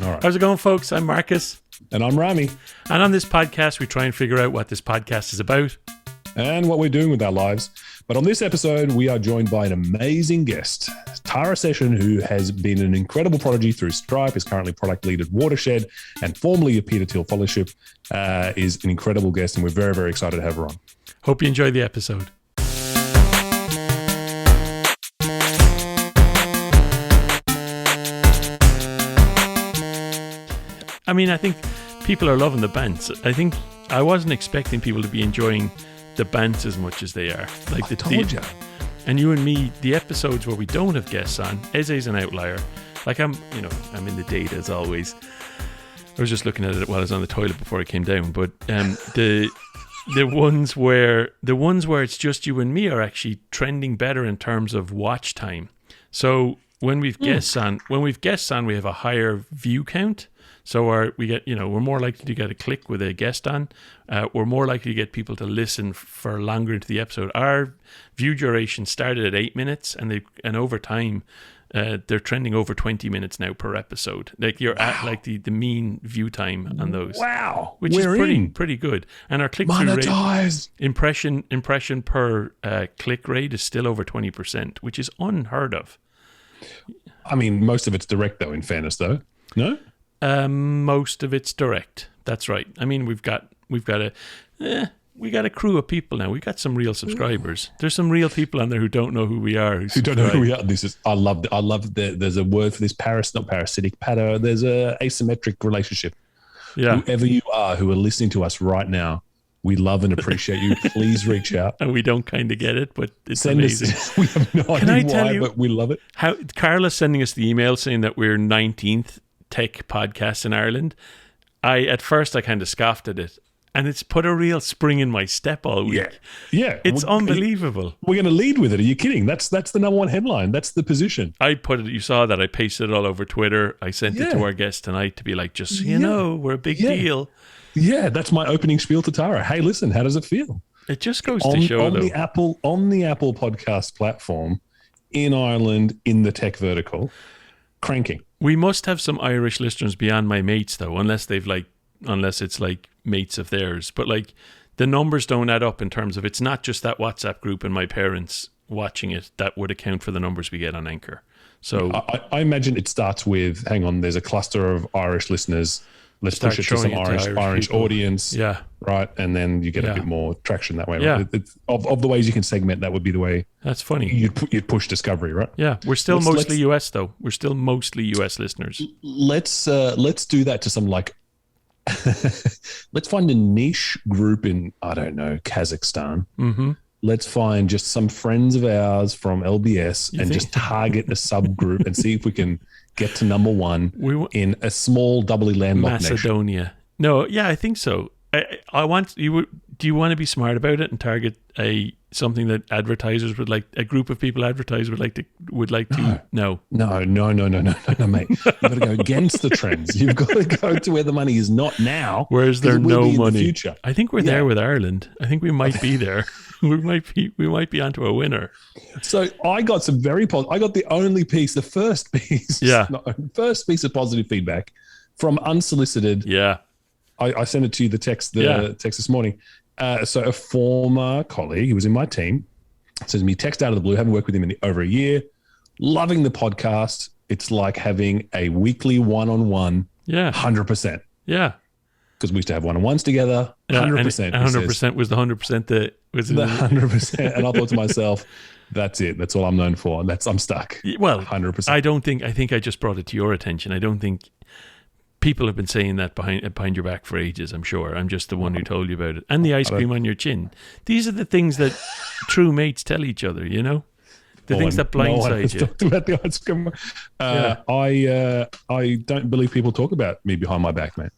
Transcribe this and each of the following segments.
All right. How's it going, folks? I'm Marcus. And I'm Rami. And on this podcast, we try and figure out what this podcast is about. And what we're doing with our lives. But on this episode, we are joined by an amazing guest, Tara Seshan, who has been an incredible prodigy through Stripe, is currently product lead at Watershed, and formerly a Peter Thiel Fellowship, is an incredible guest, and we're very, very excited to have her on. Hope you enjoy the episode. I mean, I think people are loving the bants. I think I wasn't expecting people to be enjoying the bants as much as they are. Like I told you. And you and me, the episodes where we don't have guests on, Eze's an outlier. Like I'm in the data as always. I was just looking at it while I was on the toilet before I came down. But the ones where it's just you and me are actually trending better in terms of watch time. So when we've guests on, we have a higher view count. So we're more likely to get a click with a guest on. We're more likely to get people to listen for longer into the episode. Our view duration started at 8 minutes, and over time, they're trending over 20 minutes now per episode. Like you're at like the mean view time on those. Wow, which is pretty good. And our click through rate, impression per click rate is still over 20%, which is unheard of. I mean, most of it's direct though. In fairness, though, no. Most of it's direct. That's right. I mean, we've got a crew of people now. We've got some real subscribers. There's some real people on there who don't know who we are. Who don't know who we are. I love there's a word for this. Not parasitic. There's a asymmetric relationship. Yeah. Whoever you are who are listening to us right now, we love and appreciate you. Please reach out. And we don't kind of get it, but it's Send amazing. We have no idea why, but we love it. How Carla's sending us the email saying that we're 19th tech podcast in Ireland. At first I kind of scoffed at it, and it's put a real spring in my step all week. Yeah. It's unbelievable. We're going to lead with it. Are you kidding? That's the number one headline. That's the position. I put it. You saw that. I pasted it all over Twitter. I sent it to our guest tonight to be like, just we're a big deal. Yeah, that's my opening spiel to Tara. Hey, listen, how does it feel? It just goes to show on the Apple podcast platform in Ireland in the tech vertical, cranking. We must have some Irish listeners beyond my mates, though, unless it's like mates of theirs. But like the numbers don't add up in terms of it's not just that WhatsApp group and my parents watching it that would account for the numbers we get on Anchor. So I imagine it starts with, hang on, there's a cluster of Irish listeners. Let's push it to some Irish audience. Yeah. Right. And then you get a bit more traction that way. Yeah. Right? Of the ways you can segment, that would be the way. That's funny. You'd push discovery, right? Yeah. We're still mostly US though. We're still mostly US listeners. Let's do that to some like, let's find a niche group in, I don't know, Kazakhstan. Mm-hmm. Let's find just some friends of ours from LBS just target a subgroup and see if we can get to number one in a small doubly landlocked Macedonia. nation. No, yeah, I think so. I want you. Do you want to be smart about it and target something that advertisers would like? A group of people advertisers would like to. No, mate. You've got to go against the trends. You've got to go to where the money is not now. Where's there no money? In the future. I think we're there with Ireland. I think we might be there. we might be onto a winner. So I got some very positive. I got the first piece of positive feedback from unsolicited. Yeah. I sent it to you, the text this morning. So a former colleague who was in my team sends me text out of the blue, haven't worked with him in over a year, loving the podcast. It's like having a weekly one-on-one. Yeah. 100%. Yeah. Because we used to have one-on-ones together. 100%. 100% was the 100% that was the 100%. And I thought to myself, that's it. That's all I'm known for. I'm stuck. Well, 100%. I think I just brought it to your attention. I don't think people have been saying that behind your back for ages, I'm sure. I'm just the one who told you about it. And the ice cream on your chin. These are the things that true mates tell each other, you know? The things that blindside you. Talked about the ice cream. I don't believe people talk about me behind my back, mate.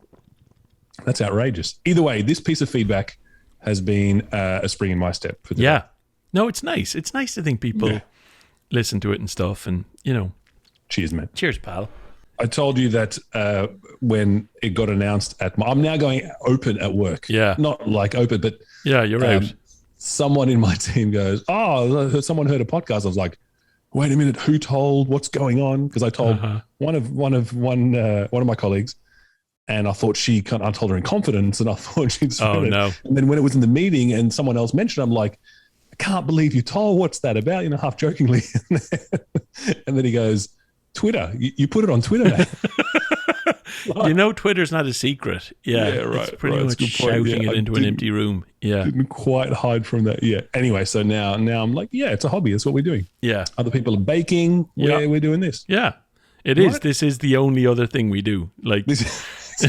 That's outrageous. Either way, this piece of feedback has been a spring in my step. For the day. No, it's nice. It's nice to think people listen to it and stuff. And, you know. Cheers, man. Cheers, pal. I told you that when it got announced I'm now going open at work. Yeah. Not like open, but. Yeah, you're out. Someone in my team goes, someone heard a podcast. I was like, wait a minute, who told? What's going on? Because I told one of my colleagues, and I thought I told her in confidence, and I thought she'd spread it. No. And then when it was in the meeting and someone else mentioned, I'm like, I can't believe you told. What's that about? Half jokingly. And then he goes, Twitter. You put it on Twitter, mate. Twitter's not a secret. Yeah, right. It's pretty much shouting it into an empty room. Yeah. Didn't quite hide from that. Yeah. Anyway, so now I'm like, yeah, it's a hobby. That's what we're doing. Yeah. Other people are baking. We're doing this. Yeah. It is. This is the only other thing we do. Like,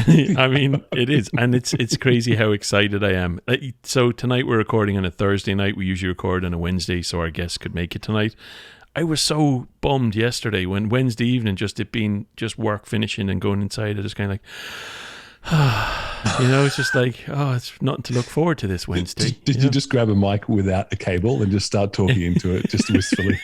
I mean, it is. And it's crazy how excited I am. So tonight we're recording on a Thursday night. We usually record on a Wednesday so our guests could make it tonight. I was so bummed yesterday when Wednesday evening, it being just work finishing and going inside. I just kind of like, it's just like, it's nothing to look forward to this Wednesday. Did you just grab a mic without a cable and just start talking into it, just wistfully?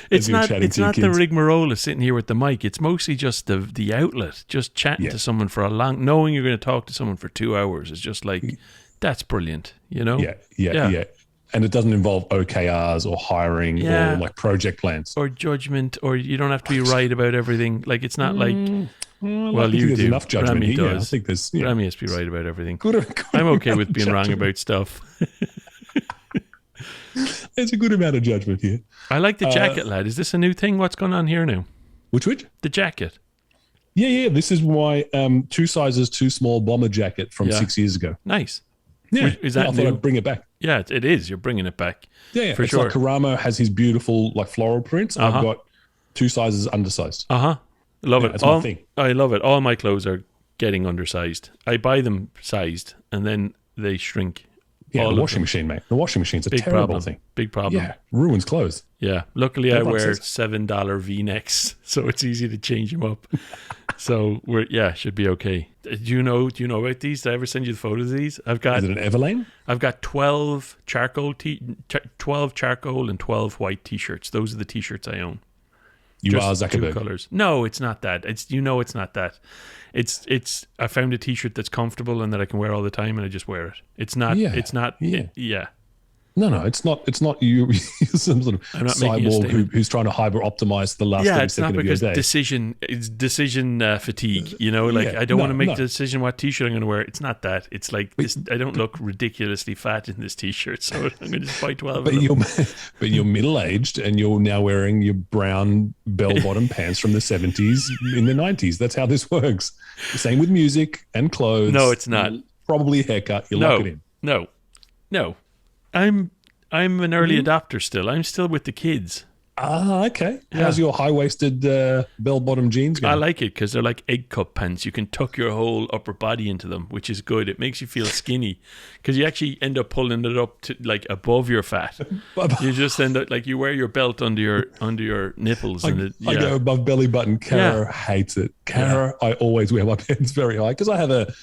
It's not the rigmarole of sitting here with the mic. It's mostly just the outlet, just chatting to someone for knowing you're going to talk to someone for 2 hours is just like, that's brilliant, Yeah. And it doesn't involve OKRs or hiring or like project plans. Or judgment, or you don't have to be right about everything. Like, it's not like, well, you there's do. enough judgment Rami here. does. I think there's... Rami has to be right about everything. Good I'm okay with being wrong about stuff. There's a good amount of judgment here. I like the jacket, lad. Is this a new thing? What's going on here now? Which? The jacket. Yeah. This is my 2 sizes too small bomber jacket from 6 years ago. Nice. Yeah. Is that I thought I'd bring it back. Yeah, it is. You're bringing it back. Yeah. For it's sure. like Karamo has his beautiful like floral prints. I've got 2 sizes undersized. Love it. That's my thing. I love it. All my clothes are getting undersized. I buy them sized and then they shrink. Yeah, the washing machine, mate. The washing machine's a terrible thing. Big problem. Yeah, ruins clothes. Yeah. Luckily, I wear $7 V-necks, so it's easy to change them up. So should be okay. Do you know about these? Did I ever send you the photos of these? Is it an Everlane? I've got 12 charcoal and 12 white t-shirts. Those are the t-shirts I own. You are Zuckerberg. 2 colors. No, it's not that. It's not that. It's I found a t-shirt that's comfortable and that I can wear all the time, and I just wear it. It's not. Yeah. It's not. Yeah. No, it's not. It's not you. You're some sort of cyborg who's trying to hyper optimize the last 30 seconds of your day. It's decision fatigue. I don't want to make the decision what t-shirt I'm going to wear. It's not that. It's like this. I don't look ridiculously fat in this t-shirt, so I'm going to just buy 12. But you're middle aged and you're now wearing your brown bell bottom pants from the 70s in the 90s. That's how this works. Same with music and clothes. No, it's not. Probably a haircut. You lock it in. No. I'm an early adopter still. I'm still with the kids. Okay. Yeah. How's your high-waisted bell-bottom jeans going? I like it because they're like egg cup pants. You can tuck your whole upper body into them, which is good. It makes you feel skinny because you actually end up pulling it up to like above your fat. You just end up like you wear your belt under your nipples. I go above belly button. Kara hates it. Kara, I always wear my pants very high because I have a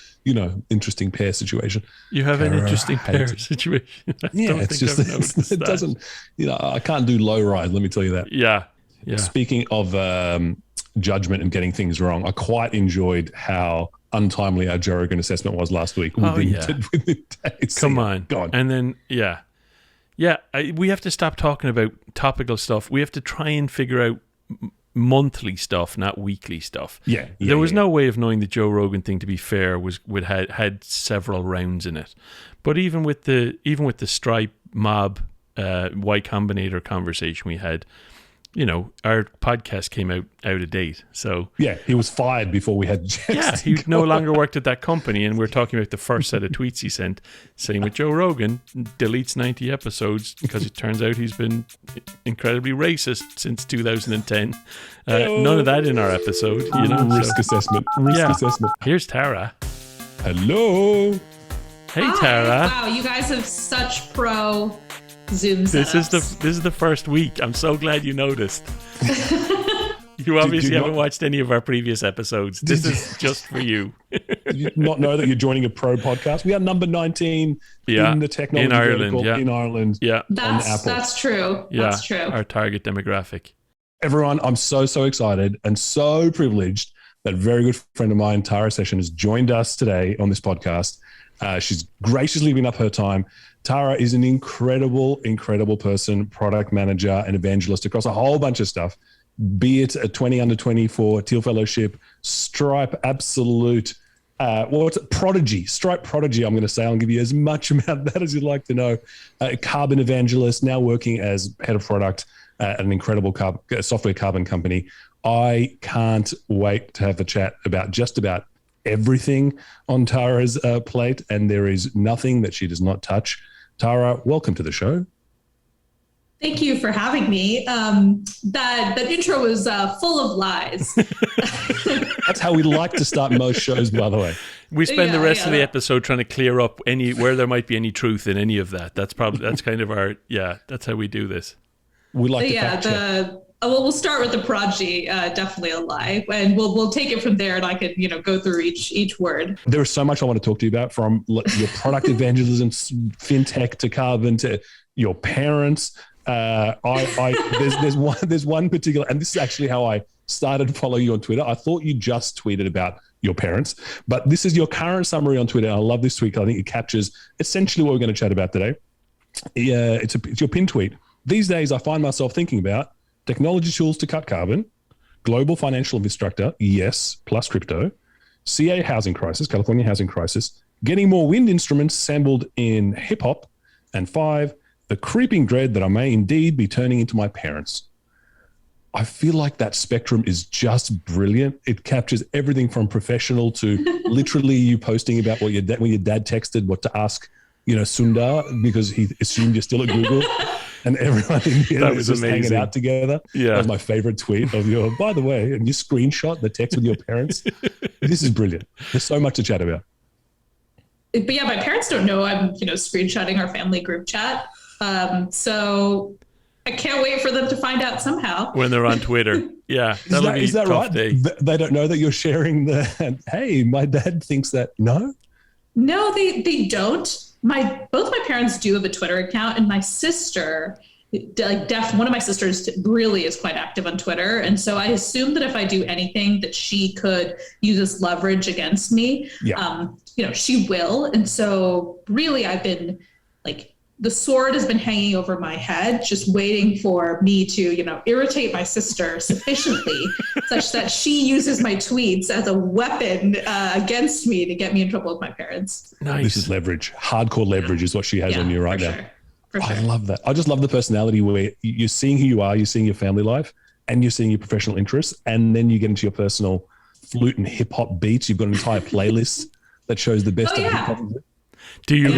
interesting pair situation. You have an interesting pair situation. It doesn't, I can't do low rise, let me tell you that. Yeah. Speaking of judgment and getting things wrong, I quite enjoyed how untimely our Joe Rogan assessment was last week. Within days. Come on. Gone. And then, we have to stop talking about topical stuff. We have to try and figure out monthly stuff, not weekly stuff. There was no way of knowing the Joe Rogan thing, to be fair, had several rounds in it. But even with the Stripe Mob Y Combinator conversation we had, our podcast came out of date. So he was fired before we had. He no longer worked at that company, and we're talking about the first set of tweets he sent. Same with Joe Rogan, deletes 90 episodes because it turns out he's been incredibly racist since 2010. None of that in our episode. Risk assessment. Assessment. Here's Tara. Hello. Hey, Hi. Tara. Wow, you guys have such pro Zoom setups. This is the first week. I'm so glad you noticed. You obviously haven't watched any of our previous episodes. This is just for you. Did you not know that you're joining a pro podcast? We are number 19 in the technology vertical in Ireland. Yeah, that's true. Yeah, that's true. Our target demographic. Everyone, I'm so excited and so privileged that very good friend of mine, Tara Seshan, has joined us today on this podcast. She's graciously given up her time. Tara is an incredible, incredible person, product manager and evangelist across a whole bunch of stuff, be it a 20 under 24 Teal Fellowship, Stripe, absolute, Prodigy, Stripe Prodigy, I'm going to say. I'll give you as much about that as you'd like to know. Carbon evangelist, now working as head of product at an incredible software carbon company. I can't wait to have a chat about just about everything on Tara's plate, and there is nothing that she does not touch. Tara, welcome to the show. Thank you for having me. That intro was full of lies. That's how we like to start most shows, by the way. We spend the rest of the episode trying to clear up where there might be any truth in any of that. That's kind of our, that's how we do this. We like to fact check. We'll start with the prodigy, definitely a lie, and we'll take it from there, and I can go through each word. There is so much I want to talk to you about, from your product evangelism, fintech to carbon to your parents. There's one particular, and this is actually how I started to follow you on Twitter. I thought you just tweeted about your parents, but this is your current summary on Twitter. I love this tweet. I think it captures essentially what we're going to chat about today. It's your pin tweet. These days, I find myself thinking about technology tools to cut carbon, global financial infrastructure, yes, plus crypto, CA housing crisis, California housing crisis, getting more wind instruments sampled in hip-hop, and 5, the creeping dread that I may indeed be turning into my parents. I feel like that spectrum is just brilliant. It captures everything from professional to literally you posting about when your dad texted what to ask, Sundar, because he assumed you're still at Google. And everyone in here is just amazing. Hanging out together. Yeah. That was my favorite tweet of your, by the way, and you screenshot the text with your parents. This is brilliant. There's so much to chat about. But yeah, my parents don't know I'm, screenshotting our family group chat. So I can't wait for them to find out somehow. When they're on Twitter. Yeah. Is that right? Day. They don't know that you're sharing hey, my dad thinks that. No? No, they don't. Both my parents do have a Twitter account, and my sister, one of my sisters really is quite active on Twitter. And so I assume that if I do anything that she could use as leverage against me, she will. And so really I've been the sword has been hanging over my head, just waiting for me to, irritate my sister sufficiently such that she uses my tweets as a weapon against me to get me in trouble with my parents. Nice. This is leverage. Hardcore leverage is what she has on you right now. For sure. I love that. I just love the personality where you're seeing who you are, you're seeing your family life, and you're seeing your professional interests, and then you get into your personal flute and hip hop beats. You've got an entire playlist that shows the best of hip hop. Do you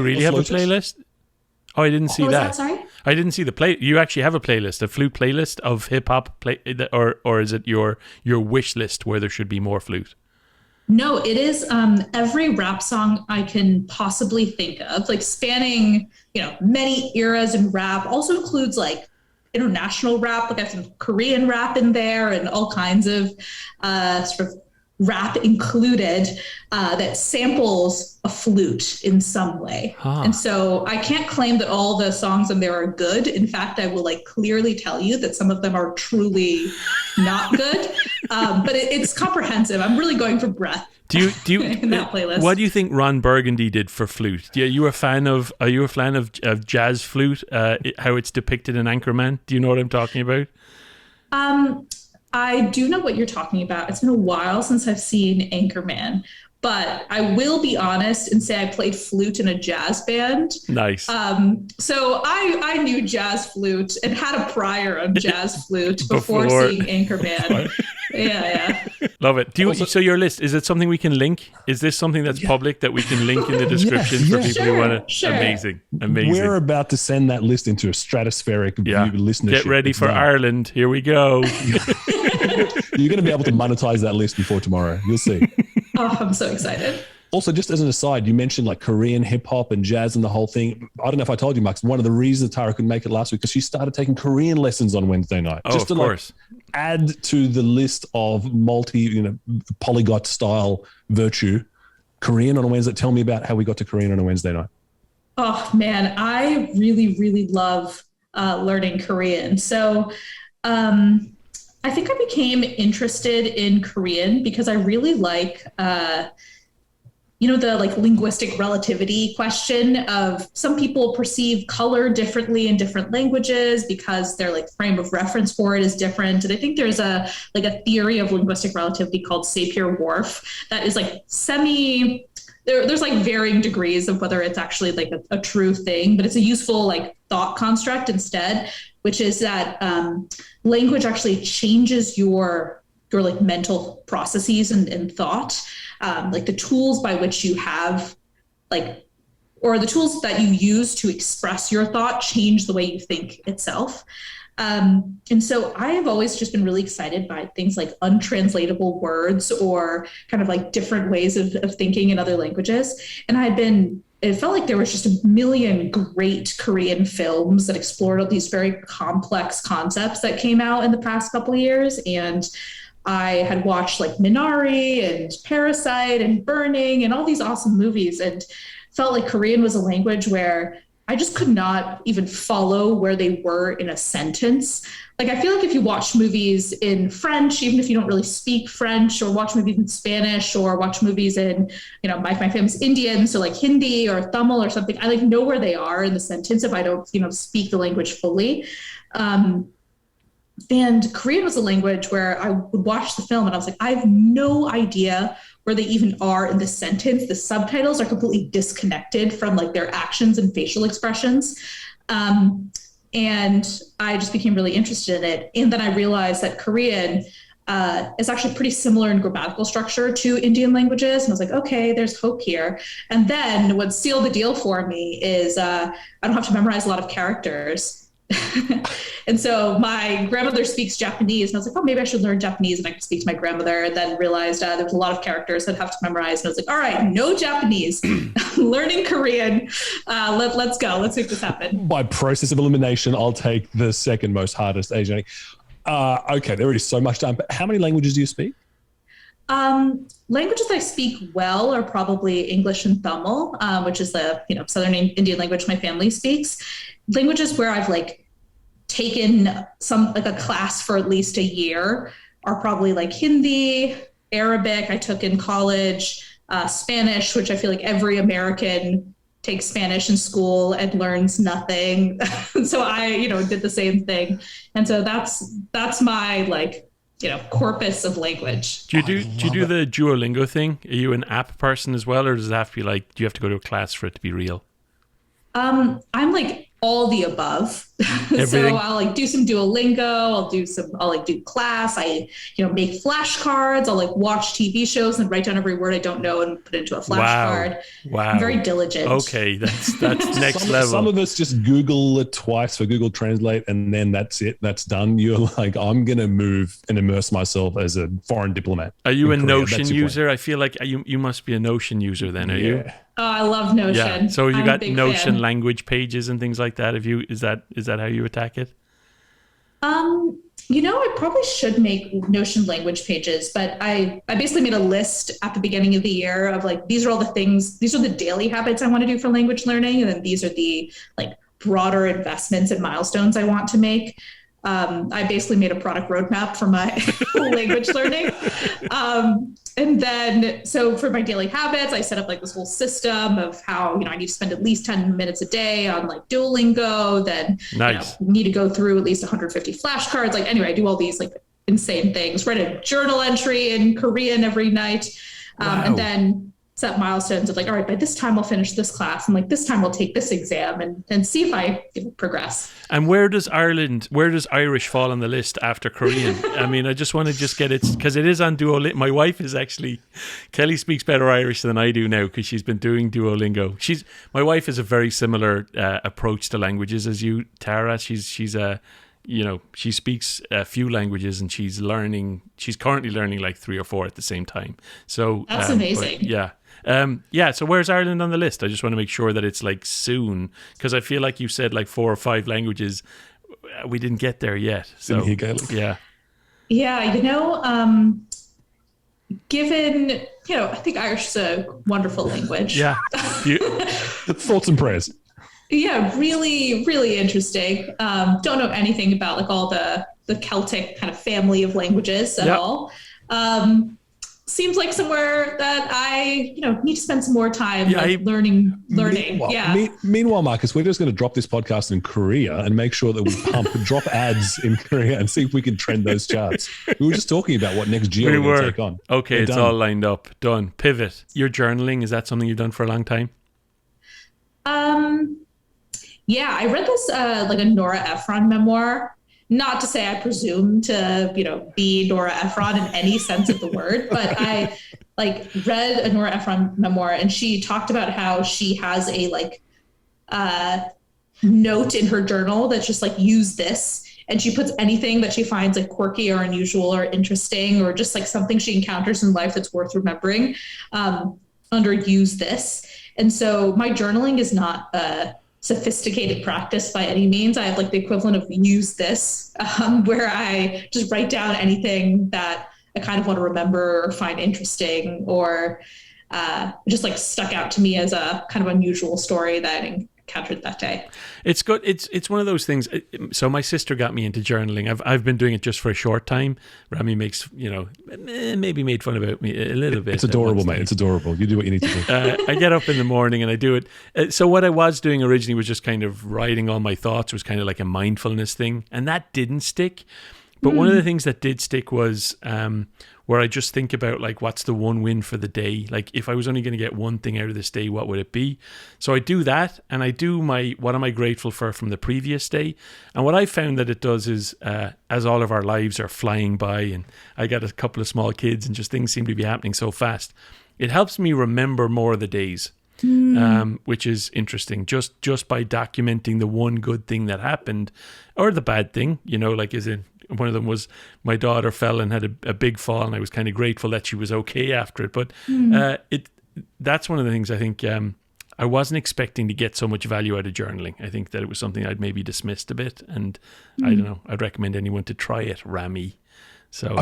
really have a playlist? Oh, I didn't see that. Sorry? I didn't see the play. You actually have a playlist, a flute playlist of hip hop, or is it your wish list where there should be more flute? No, it is every rap song I can possibly think of, spanning many eras in rap. Also includes international rap, I have some Korean rap in there, and all kinds of sort of rap included that samples a flute in some way. And so I can't claim that all the songs in there are good. In fact, I will clearly tell you that some of them are truly not good. But it's comprehensive. I'm really going for breadth. Do you in that playlist? What do you think Ron Burgundy did for flute? Are you a fan of jazz flute? How it's depicted in Anchorman? Do you know what I'm talking about? I do know what you're talking about. It's been a while since I've seen Anchorman, but I will be honest and say I played flute in a jazz band. Nice. So I knew jazz flute and had a prior on jazz flute before seeing Anchorman. Yeah. Love it. So your list, is it something we can link? Is this something that's public that we can link in the description for people who want to? Sure. Amazing. We're about to send that list into a stratospheric listenership. Get ready for Ireland. Here we go. You're going to be able to monetize that list before tomorrow. You'll see. Oh, I'm so excited. Also, just as an aside, you mentioned Korean hip hop and jazz and the whole thing. I don't know if I told you, Max, one of the reasons Tara couldn't make it last week because she started taking Korean lessons on Wednesday night. Oh, just to, of course. Add to the list of polyglot style virtue. Korean on a Wednesday. Tell me about how we got to Korean on a Wednesday night. Oh, man, I really, really love learning Korean. So I I think I became interested in Korean because I really like, the like linguistic relativity question of some people perceive color differently in different languages because their like frame of reference for it is different. And I think there's a theory of linguistic relativity called Sapir-Whorf that is like there's like varying degrees of whether it's actually like a true thing, but it's a useful like thought construct instead, which is that language actually changes your like mental processes and thought, like the tools by which you have or the tools that you use to express your thought change the way you think itself. And so I have always just been really excited by things like untranslatable words or kind of like different ways of thinking in other languages. And it felt like there was just a million great Korean films that explored all these very complex concepts that came out in the past couple of years. And I had watched like Minari and Parasite and Burning and all these awesome movies, and felt like Korean was a language where I just could not even follow where they were in a sentence. Like, I feel like if you watch movies in French, even if you don't really speak French, or watch movies in Spanish, or watch movies in, my family's Indian, so like Hindi or Tamil or something, I like know where they are in the sentence if I don't, speak the language fully. And Korean was a language where I would watch the film and I was like, I have no idea where they even are in the sentence. The subtitles are completely disconnected from like their actions and facial expressions. And I just became really interested in it. And then I realized that Korean is actually pretty similar in grammatical structure to Indian languages. And I was like, okay, there's hope here. And then what sealed the deal for me is I don't have to memorize a lot of characters. And so my grandmother speaks Japanese, and I was like, oh, maybe I should learn Japanese and I could speak to my grandmother. And then realized there was a lot of characters I'd have to memorize. And I was like, all right, no Japanese, learning Korean. Let's go. Let's make this happen. By process of elimination, I'll take the second most hardest Asian. Okay, there is so much time. But how many languages do you speak? Languages I speak well are probably English and Tamil, which is the Southern Indian language my family speaks. Languages where I've like taken a class for at least a year are probably like Hindi, Arabic I took in college, Spanish, which I feel like every American takes Spanish in school and learns nothing. So I, did the same thing. And so that's my corpus of language. Do you do the Duolingo thing? Are you an app person as well, or does it have to be like, do you have to go to a class for it to be real? I'm like all the above. So I'll do some Duolingo. I'll do class. I, make flashcards. I'll watch TV shows and write down every word I don't know and put it into a flashcard. Wow. I'm very diligent. Okay. That's next level. Some of us just Google it twice for Google Translate and then that's it. That's done. You're like, I'm going to move and immerse myself as a foreign diplomat. Are you a Notion user? I feel like you must be a Notion user then, are you? Oh, I love Notion. Yeah. So you got Notion fan. Language pages and things like that. Is that how you attack it? I probably should make Notion language pages, but I basically made a list at the beginning of the year of these are all the things, these are the daily habits I want to do for language learning. And then these are the broader investments and milestones I want to make. I basically made a product roadmap for my language learning. And then, so for my daily habits, I set up this whole system of how, I need to spend at least 10 minutes a day on Duolingo, then nice. Need to go through at least 150 flashcards. Anyway, I do all these insane things, write a journal entry in Korean every night. Wow. And then set milestones of all right, by this time I'll finish this class and this time I'll take this exam and see if I progress. And where does Irish fall on the list after Korean? I mean, I just want to get it because it is on Duolingo. My wife is actually, Kelly speaks better Irish than I do now because she's been doing Duolingo. My wife has a very similar approach to languages as you, Tara. She's she speaks a few languages and she's currently learning 3 or 4 at the same time. So that's amazing. So where's Ireland on the list? I just want to make sure that it's soon, because I feel like you said 4 or 5 languages. We didn't get there yet. So yeah. Given I think Irish is a wonderful language. Yeah. Thoughts and prayers. Yeah, really, really interesting. Don't know anything about all the the Celtic kind of family of languages at all. Seems like somewhere that I, need to spend some more time learning. Meanwhile, Marcus, we're just going to drop this podcast in Korea and make sure that we drop ads in Korea and see if we can trend those charts. We were just talking about what next geo we're going to take on. Okay, it's all lined up. Done. Pivot. Your journaling, is that something you've done for a long time? Yeah, I read this like a Nora Ephron memoir. Not to say I presume to, be Nora Ephron in any sense of the word, but I read a Nora Ephron memoir, and she talked about how she has a note in her journal that's just use this. And she puts anything that she finds quirky or unusual or interesting, or just something she encounters in life that's worth remembering, under use this. And so my journaling is not sophisticated practice by any means. I have the equivalent of use this, where I just write down anything that I kind of want to remember or find interesting, or just stuck out to me as a kind of unusual story that I encountered that day. It's good. It's one of those things. So my sister got me into journaling. I've been doing it just for a short time. Rami makes, maybe made fun about me a little bit. It's adorable, mate. It's adorable. You do what you need to do. I get up in the morning and I do it. So what I was doing originally was just kind of writing all my thoughts. It was kind of like a mindfulness thing, and that didn't stick. But one of the things that did stick was where I just think about what's the one win for the day? If I was only going to get one thing out of this day, what would it be? So I do that, and I do what am I grateful for from the previous day? And what I found that it does is, as all of our lives are flying by, and I got a couple of small kids, and just things seem to be happening so fast, it helps me remember more of the days. Which is interesting, just by documenting the one good thing that happened, or the bad thing, one of them was my daughter fell and had a big fall, and I was kind of grateful that she was okay after it. But that's one of the things I think I wasn't expecting to get so much value out of journaling. I think that it was something I'd maybe dismissed a bit, and I don't know, I'd recommend anyone to try it, Rami. So,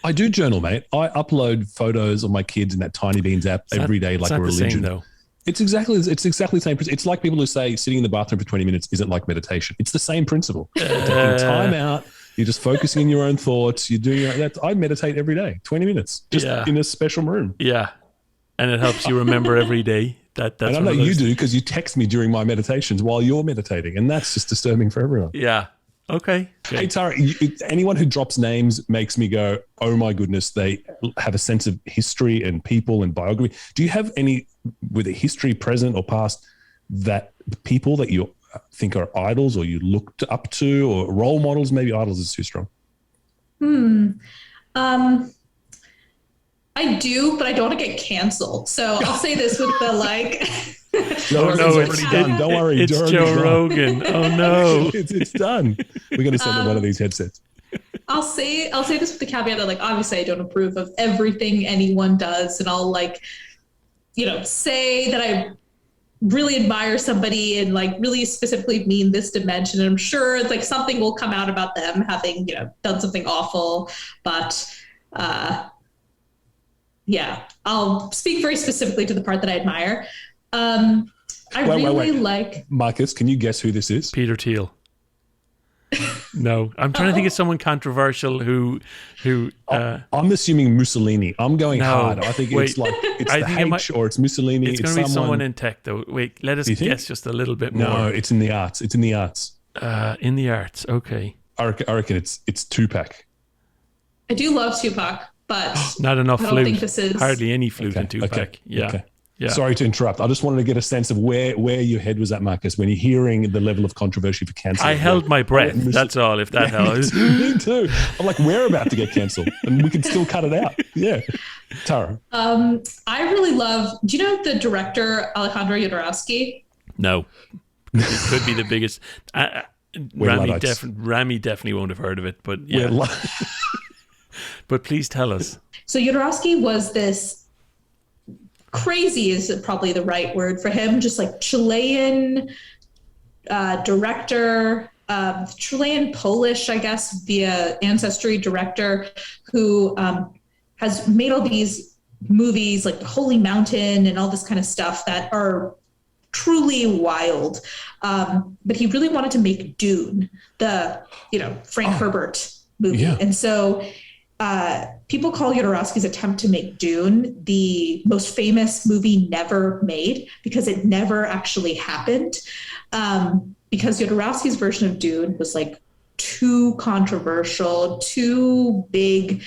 I do journal, mate. I upload photos of my kids in that Tiny Beans app every day, like a religion. The same, though. It's exactly the same. It's like people who say sitting in the bathroom for 20 minutes isn't like meditation. It's the same principle. You're taking time out. You're just focusing on your own thoughts. You're doing that. I meditate every day, 20 minutes, just in a special room. Yeah, and it helps you remember every day. That's and I know you do, because you text me during my meditations while you're meditating, and that's just disturbing for everyone. Yeah. Okay. Hey, Tara, anyone who drops names makes me go, oh my goodness, they have a sense of history and people and biography. Do you have any with a history, present or past, that people that you think are idols or you looked up to, or role models? Maybe idols is too strong. I do, but I don't want to get canceled. So I'll say this with the No, it's already done. Don't worry. It's Joe Rogan. Oh no, it's done. We're going to send him one of these headsets. I'll say this with the caveat that obviously I don't approve of everything anyone does, and I'll say that I really admire somebody and really specifically mean this dimension. And I'm sure it's something will come out about them having done something awful, but I'll speak very specifically to the part that I admire. Wait. Like Marcus, can you guess who this is? Peter Thiel. No, I'm trying to think of someone controversial who. I'm assuming Mussolini. I'm going hard. I think it's or it's Mussolini. It's going to be someone in tech, though. Wait, let us guess just a little bit more. No, it's in the arts. It's in the arts. In the arts. Okay. I reckon it's Tupac. I do love Tupac, but not enough I flute. don't think this is hardly any flute in Tupac. Okay. Yeah. Okay. Yeah. Sorry to interrupt. I just wanted to get a sense of where your head was at, Marcus, when you're hearing the level of controversy for cancel. I held my breath. That's all, if that helps. Me too. I'm like, we're about to get cancelled, and we can still cut it out. Yeah. Tara. I really love, do you know the director, Alejandro Jodorowsky? No. Could be the biggest. Rami definitely won't have heard of it, but yeah. But please tell us. So Jodorowsky was this, crazy is probably the right word for him, just Chilean director, Chilean Polish, I guess, via ancestry director, who has made all these movies like The Holy Mountain and all this kind of stuff that are truly wild. But he really wanted to make Dune, the, Frank Herbert movie. Yeah. And so people call Jodorowsky's attempt to make Dune the most famous movie never made, because it never actually happened. Because Jodorowsky's version of Dune was like too controversial, too big,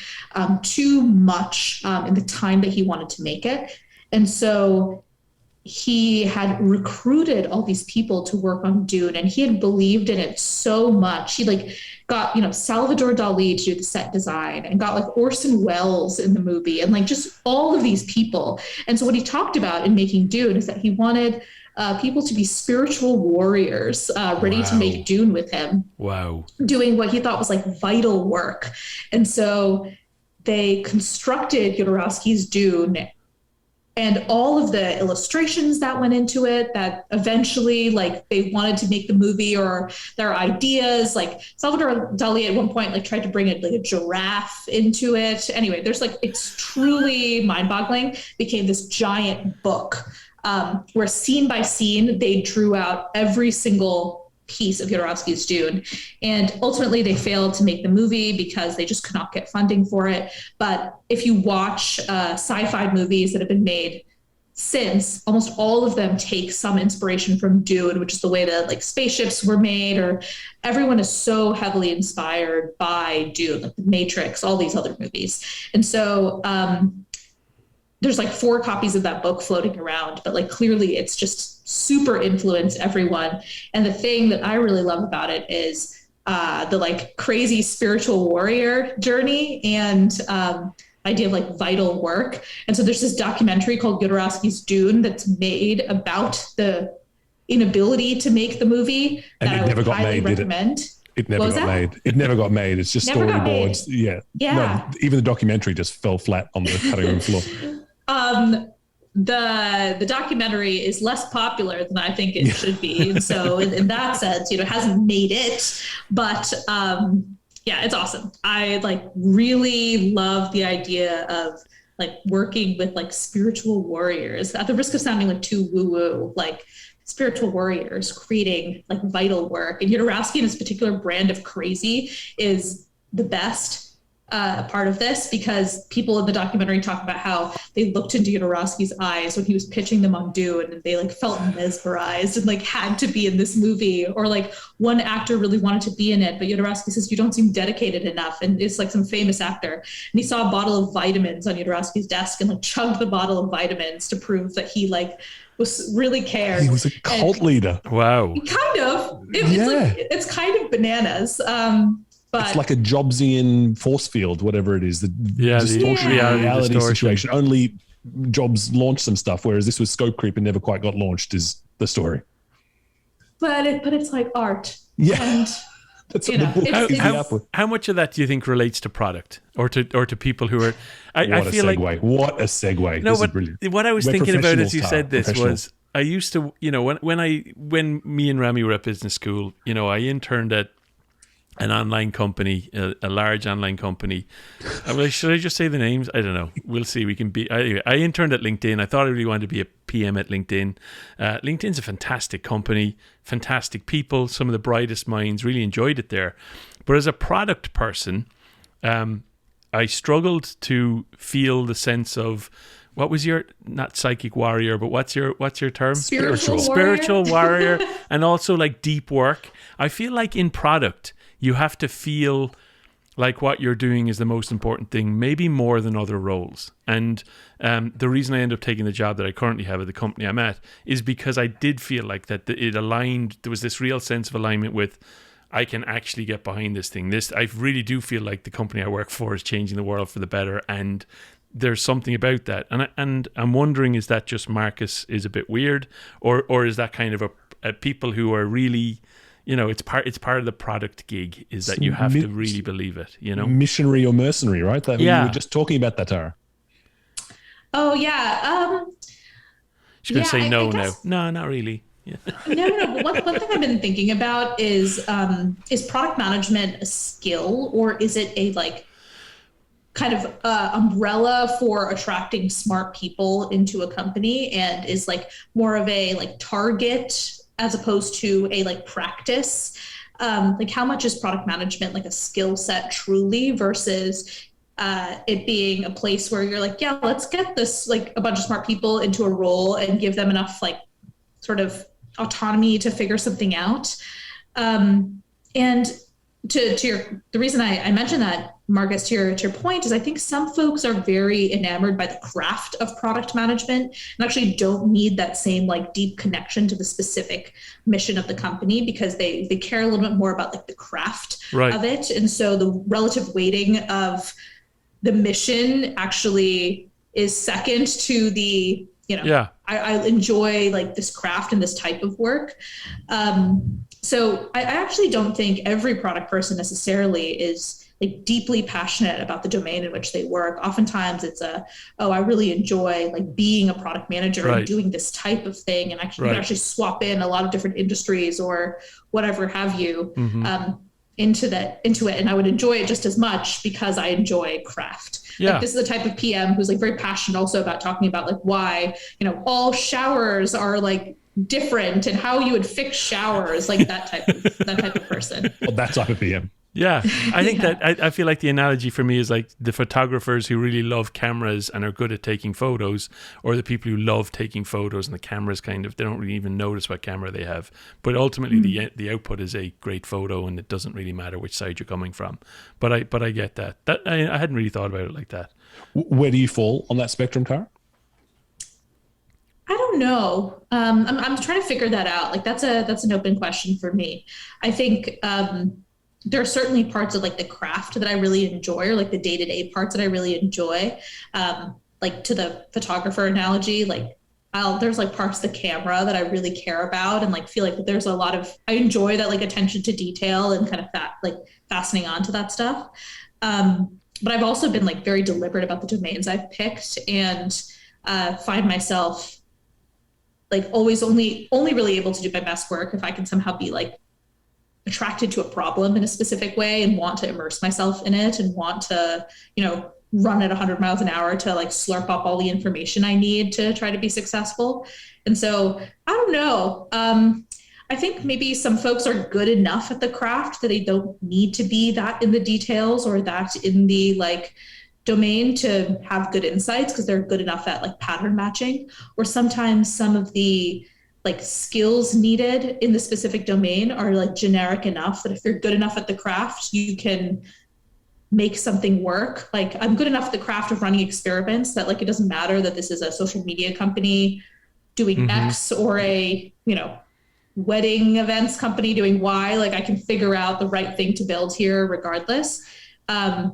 too much in the time that he wanted to make it. And so he had recruited all these people to work on Dune, and he had believed in it so much. He got, Salvador Dali to do the set design, and got like Orson Welles in the movie, and like just all of these people. And so what he talked about in making Dune is that he wanted people to be spiritual warriors, ready to make Dune with him. Wow. Doing what he thought was like vital work. And so they constructed Jodorowsky's Dune and all of the illustrations that went into it, that eventually like they wanted to make the movie, or their ideas. Like Salvador Dali at one point like tried to bring like a giraffe into it. Anyway, there's like, it's truly mind-boggling. Became this giant book where scene by scene they drew out every single piece of Jodorowsky's Dune. And ultimately they failed to make the movie because they just could not get funding for it. But if you watch sci-fi movies that have been made since, almost all of them take some inspiration from Dune, which is the way that like spaceships were made, or everyone is so heavily inspired by Dune, like The Matrix, all these other movies. And so there's like 4 copies of that book floating around, but like clearly it's just super influenced everyone. And the thing that I really love about it is the like crazy spiritual warrior journey and idea of like vital work. And so there's this documentary called Jodorowsky's Dune that's made about the inability to make the movie, and that I would highly recommend. It never got made. It never got made. It's just storyboards. Yeah. No, even the documentary just fell flat on the cutting room floor. The documentary is less popular than I think it should be. And so in that sense, it hasn't made it, but it's awesome. I like really love the idea of like working with like spiritual warriors, at the risk of sounding like too woo-woo, like spiritual warriors creating like vital work. And Jodorowsky and his particular brand of crazy is the best part of this, because people in the documentary talk about how they looked into Jodorowsky's eyes when he was pitching them on Dune, and they like felt mesmerized and like had to be in this movie. Or like one actor really wanted to be in it, but Jodorowsky says, "You don't seem dedicated enough." And it's like some famous actor, and he saw a bottle of vitamins on Jodorowsky's desk and like chugged the bottle of vitamins to prove that he like was really cared. He was a cult leader. Wow. Kind of. It's kind of bananas. But it's like a Jobsian force field, whatever it is. The reality situation. Only Jobs launched some stuff, whereas this was scope creep and never quite got launched, is the story. But it's like art. Yeah. And, that's how much of that do you think relates to product or to people who are? What a segue! No, this but is brilliant. What I was thinking about as you said this was, I used to, when me and Rami were at business school, I interned at an online company, a large online company. Should I just say the names? I don't know. We'll see. We can be. I interned at LinkedIn. I thought I really wanted to be a PM at LinkedIn. LinkedIn's a fantastic company, fantastic people, some of the brightest minds. Really enjoyed it there. But as a product person, I struggled to feel the sense of, what was your, not psychic warrior, but what's your term? Spiritual warrior, and also like deep work. I feel like in product, you have to feel like what you're doing is the most important thing, maybe more than other roles. And the reason I ended up taking the job that I currently have at the company I'm at is because I did feel like that it aligned. There was this real sense of alignment with, I can actually get behind this thing. I really do feel like the company I work for is changing the world for the better, and there's something about that. And I'm wondering, is that just Marcus is a bit weird, or is that kind of a people who are really, it's part of the product gig, is that you have to really believe it, missionary or mercenary, right? You were just talking about that, Tara. Oh yeah. She's gonna say no, not really. Yeah. No. One thing I've been thinking about is product management a skill, or is it a like kind of umbrella for attracting smart people into a company, and is like more of a like target as opposed to a like practice. Like how much is product management like a skill set truly versus it being a place where you're like, yeah, let's get this like a bunch of smart people into a role and give them enough like sort of autonomy to figure something out. And the reason I mentioned that, Marcus, to your point, is I think some folks are very enamored by the craft of product management and actually don't need that same like deep connection to the specific mission of the company, because they care a little bit more about like the craft of it. And so the relative weighting of the mission actually is second to the, I enjoy like this craft and this type of work. So I actually don't think every product person necessarily is like deeply passionate about the domain in which they work. Oftentimes it's I really enjoy like being a product manager and doing this type of thing. And actually, you can actually swap in a lot of different industries or whatever have you into it. And I would enjoy it just as much because I enjoy craft. Like this is the type of PM who's like very passionate also about talking about like why, all showers are like different and how you would fix showers, like that type of person. Well, that type of PM. Yeah, I think that I feel like the analogy for me is like the photographers who really love cameras and are good at taking photos, or the people who love taking photos and the cameras kind of, they don't really even notice what camera they have. But ultimately the output is a great photo, and it doesn't really matter which side you're coming from. But I get that. I hadn't really thought about it like that. Where do you fall on that spectrum, Tara? I don't know. I'm trying to figure that out. Like that's an open question for me. I think there are certainly parts of like the craft that I really enjoy, or like the day-to-day parts that I really enjoy. Like to the photographer analogy, like there's like parts of the camera that I really care about and like feel like there's a lot of, I enjoy that like attention to detail and kind of that like fastening on to that stuff. But I've also been like very deliberate about the domains I've picked, and find myself like always only really able to do my best work if I can somehow be like attracted to a problem in a specific way and want to immerse myself in it and want to, run at 100 miles an hour to like slurp up all the information I need to try to be successful. And so I don't know. I think maybe some folks are good enough at the craft that they don't need to be that in the details or that in the like domain to have good insights, because they're good enough at like pattern matching. Or sometimes some of the like skills needed in the specific domain are like generic enough that if you're good enough at the craft, you can make something work. Like I'm good enough at the craft of running experiments that like it doesn't matter that this is a social media company doing X or a, wedding events company doing Y. Like I can figure out the right thing to build here regardless. I've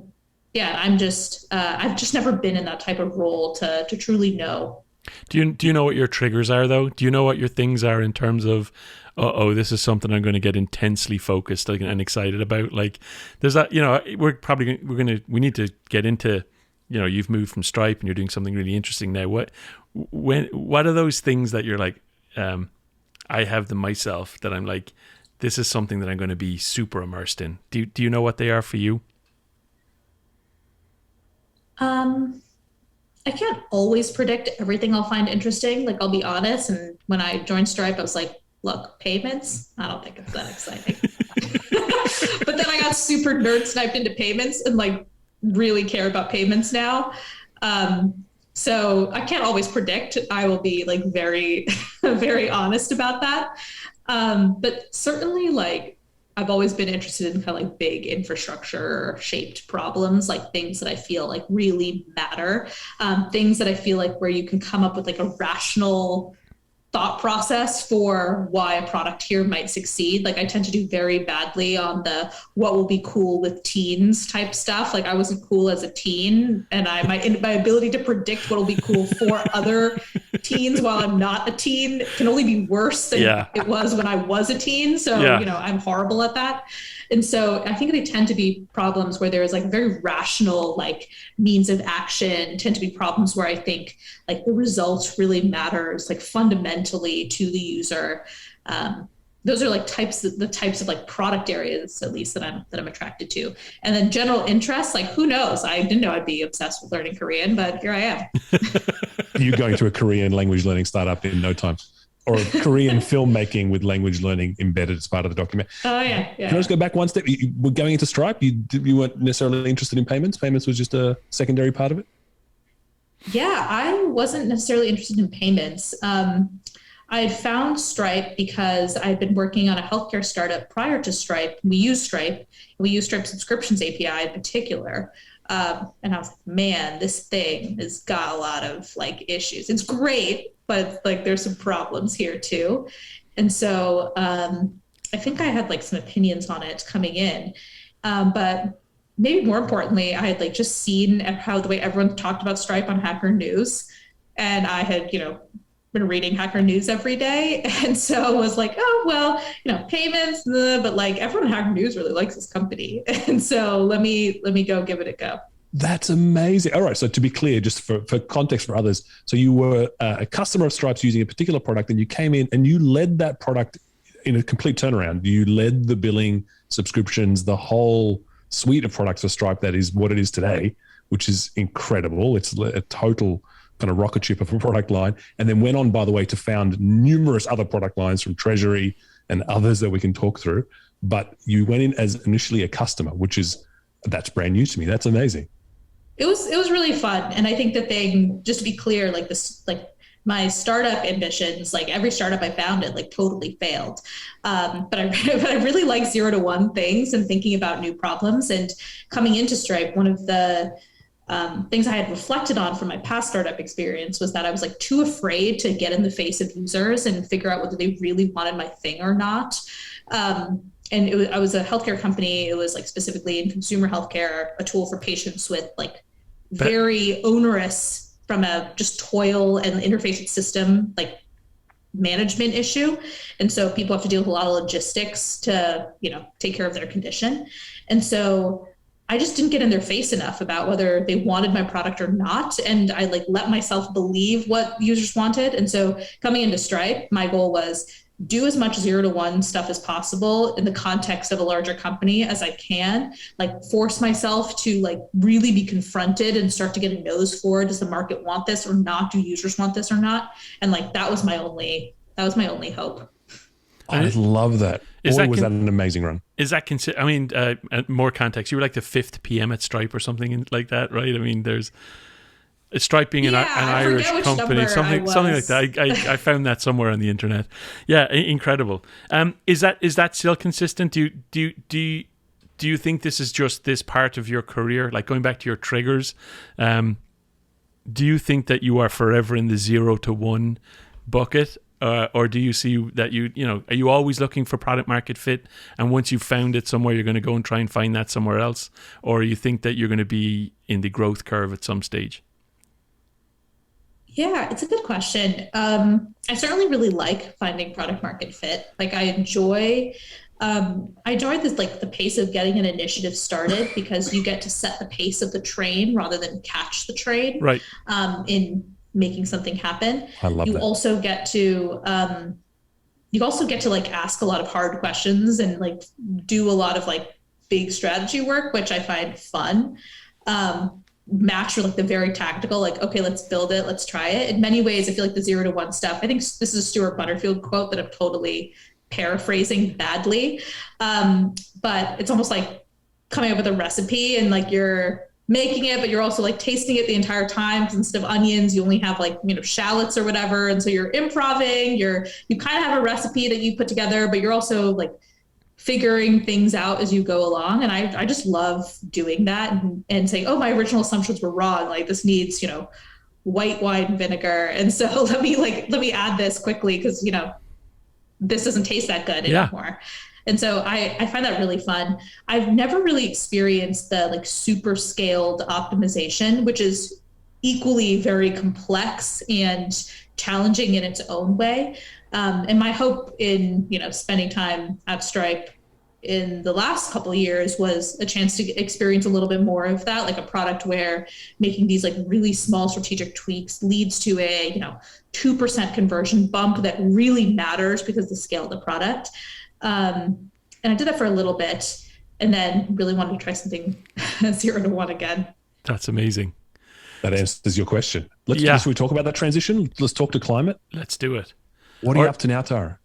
just never been in that type of role to truly know. Do you know what your triggers are though? Do you know what your things are in terms of, this is something I'm going to get intensely focused and excited about? Like there's that, we need to get into, you've moved from Stripe and you're doing something really interesting now. What are those things that you're like, I have them myself that I'm like, this is something that I'm going to be super immersed in. Do you know what they are for you? I can't always predict everything I'll find interesting. Like I'll be honest. And when I joined Stripe, I was like, look, payments, I don't think it's that exciting. But then I got super nerd sniped into payments and like really care about payments now. So I can't always predict. I will be like very, very honest about that. But certainly like I've always been interested in kind of like big infrastructure shaped problems, like things that I feel like really matter, things that I feel like where you can come up with like a rational thought process for why a product here might succeed. Like I tend to do very badly on the what will be cool with teens type stuff. Like I wasn't cool as a teen, and my ability to predict what will be cool for other teens while I'm not a teen can only be worse than it was when I was a teen. So, I'm horrible at that. And so I think they tend to be problems where there is like very rational, like means of action, tend to be problems where I think like the result really matters, like fundamentally to the user. those are like the types of like product areas, at least that I'm attracted to. And then general interests, like who knows? I didn't know I'd be obsessed with learning Korean, but here I am. You're going to a Korean language learning startup in no time, or Korean filmmaking with language learning embedded as part of the document. Oh yeah. Can I just go back one step? You were going into Stripe. You weren't necessarily interested in payments. Payments was just a secondary part of it. Yeah, I wasn't necessarily interested in payments. I had found Stripe because I'd been working on a healthcare startup prior to Stripe. We use Stripe. We use Stripe Subscriptions API in particular. And I was like, man, this thing has got a lot of like issues. It's great, but like there's some problems here too. And so I think I had like some opinions on it coming in. But maybe more importantly, I had like just seen how the way everyone talked about Stripe on Hacker News. And I had, been reading Hacker News every day. And so I was like, oh, well, payments, but like everyone at Hacker News really likes this company. And so let me go give it a go. That's amazing. All right. So to be clear, just for context for others, so you were a customer of Stripe's using a particular product and you came in and you led that product in a complete turnaround. You led the billing, subscriptions, the whole suite of products for Stripe that is what it is today, which is incredible. It's a total kind of rocket ship of a product line, and then went on, by the way, to found numerous other product lines from Treasury and others that we can talk through. But you went in as initially a customer, that's brand new to me. That's amazing. It was really fun. And I think the thing, just to be clear, like this, like my startup ambitions, like every startup I founded, like totally failed. But I really like 0 to 1 things and thinking about new problems. And coming into Stripe, one of the things I had reflected on from my past startup experience was that I was like too afraid to get in the face of users and figure out whether they really wanted my thing or not. And I was a healthcare company. It was like specifically in consumer healthcare, a tool for patients with like very onerous from a just toil and interface system, like management issue. And so people have to deal with a lot of logistics to, take care of their condition. And so I just didn't get in their face enough about whether they wanted my product or not. And I like let myself believe what users wanted. And so coming into Stripe, my goal was do as much 0 to 1 stuff as possible in the context of a larger company as I can, like force myself to like really be confronted and start to get a nose for, does the market want this or not? Do users want this or not? And like, that was my only hope. I love that. Was that an amazing run? Is that more context? You were like the 5th PM at Stripe or something like that, right? I mean, there's Stripe being an Irish company, something like that. I found that somewhere on the internet. Yeah, incredible. Is that still consistent? Do you think this is just this part of your career, like going back to your triggers? Do you think that you are forever in the 0 to 1 bucket? Or do you see that are you always looking for product market fit, and once you've found it somewhere, you're going to go and try and find that somewhere else? Or you think that you're going to be in the growth curve at some stage? Yeah, it's a good question. I certainly really like finding product market fit. Like I enjoy this, like the pace of getting an initiative started, because you get to set the pace of the train rather than catch the train. Right. In making something happen. I love that. You also get to like ask a lot of hard questions and like do a lot of like big strategy work, which I find fun. Match for like the very tactical, like, okay, let's build it, let's try it. In many ways, I feel like the 0 to 1 stuff, I think this is a Stuart Butterfield quote that I'm totally paraphrasing badly. But it's almost like coming up with a recepe and like you're making it, but you're also like tasting it the entire time, because instead of onions, you only have like, shallots or whatever. And so you're improving, you kind of have a recipe that you put together, but you're also like figuring things out as you go along. And I just love doing that and saying, oh, my original assumptions were wrong. Like this needs, white wine vinegar. And so let me add this quickly, because, this doesn't taste that good anymore. And so I find that really fun. I've never really experienced the like super scaled optimization, which is equally very complex and challenging in its own way. And my hope in, spending time at Stripe in the last couple of years was a chance to experience a little bit more of that, like a product where making these like really small strategic tweaks leads to a 2% conversion bump that really matters because of the scale of the product. And I did that for a little bit, and then really wanted to try something 0 to 1 again. That's amazing. That answers your question. Should we talk about that transition? Let's talk to climate. Let's do it. What are you up to now, Tara?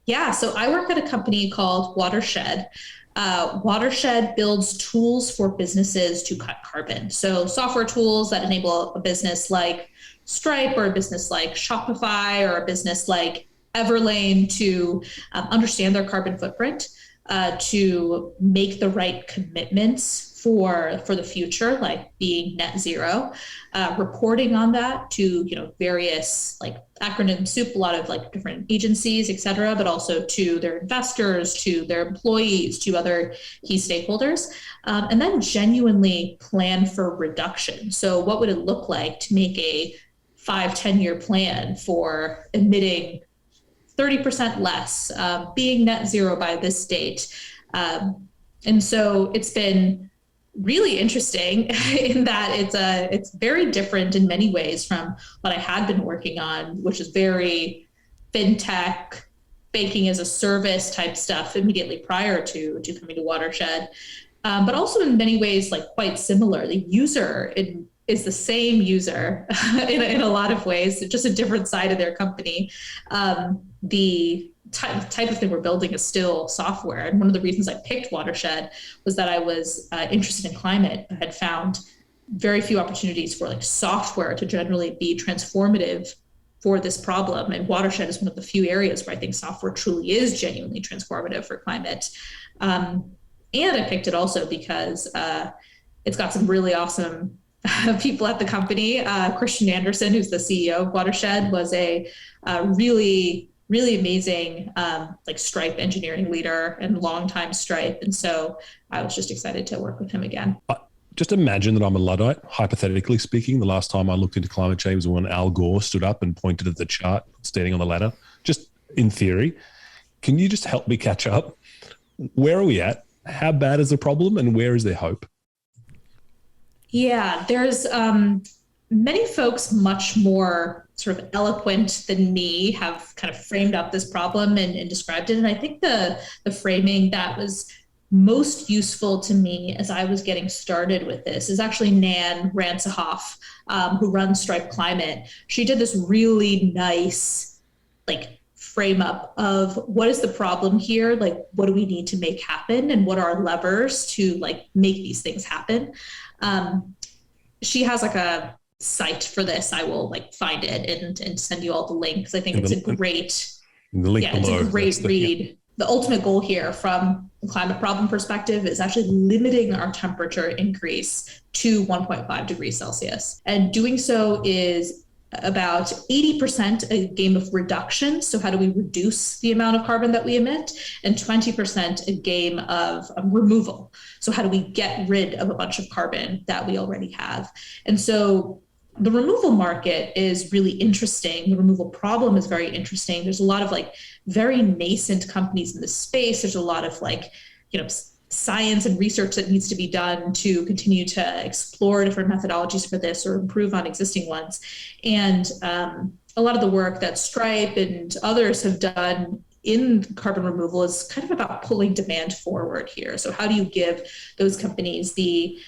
Yeah, so I work at a company called Watershed. Watershed builds tools for businesses to cut carbon. So software tools that enable a business like Stripe or a business like Shopify or a business like Everlane to understand their carbon footprint, to make the right commitments for the future, like being net zero, reporting on that to various like acronym soup, a lot of like different agencies, et cetera, but also to their investors, to their employees, to other key stakeholders, and then genuinely plan for reduction. So what would it look like to make a 5-10 year plan for emitting 30% less, being net zero by this date? And so it's been really interesting in that it's very different in many ways from what I had been working on, which is very fintech, banking as a service type stuff immediately prior to coming to Watershed. But also in many ways, like quite similar. The user is the same user in a lot of ways, just a different side of their company. The type of thing we're building is still software. And one of the reasons I picked Watershed was that I was interested in climate. I had found very few opportunities for like software to generally be transformative for this problem. And Watershed is one of the few areas where I think software truly is genuinely transformative for climate. And I picked it also because it's got some really awesome people at the company. Christian Anderson, who's the CEO of Watershed, was a really amazing like Stripe engineering leader and longtime Stripe. And so I was just excited to work with him again. Just imagine that I'm a Luddite, hypothetically speaking. The last time I looked into climate change was when Al Gore stood up and pointed at the chart standing on the ladder, just in theory. Can you just help me catch up? Where are we at? How bad is the problem and where is there hope? Yeah, there's many folks much more sort of eloquent than me have kind of framed up this problem and described it. And I think the framing that was most useful to me as I was getting started with this is actually Nan Ransahoff, who runs Stripe Climate. She did this really nice like frame up of what is the problem here, like what do we need to make happen, and what are our levers to like make these things happen. She has like a site for this. I will like find it and send you all the link because I think it's a great read. The ultimate goal here from the climate problem perspective is actually limiting our temperature increase to 1.5 degrees Celsius. And doing so is about 80% a game of reduction. So how do we reduce the amount of carbon that we emit? And 20% a game of removal. So how do we get rid of a bunch of carbon that we already have? And so the removal market is really interesting. The removal problem is very interesting. There's a lot of like very nascent companies in this space. There's a lot of like, science and research that needs to be done to continue to explore different methodologies for this or improve on existing ones. And a lot of the work that Stripe and others have done in carbon removal is kind of about pulling demand forward here. So how do you give those companies the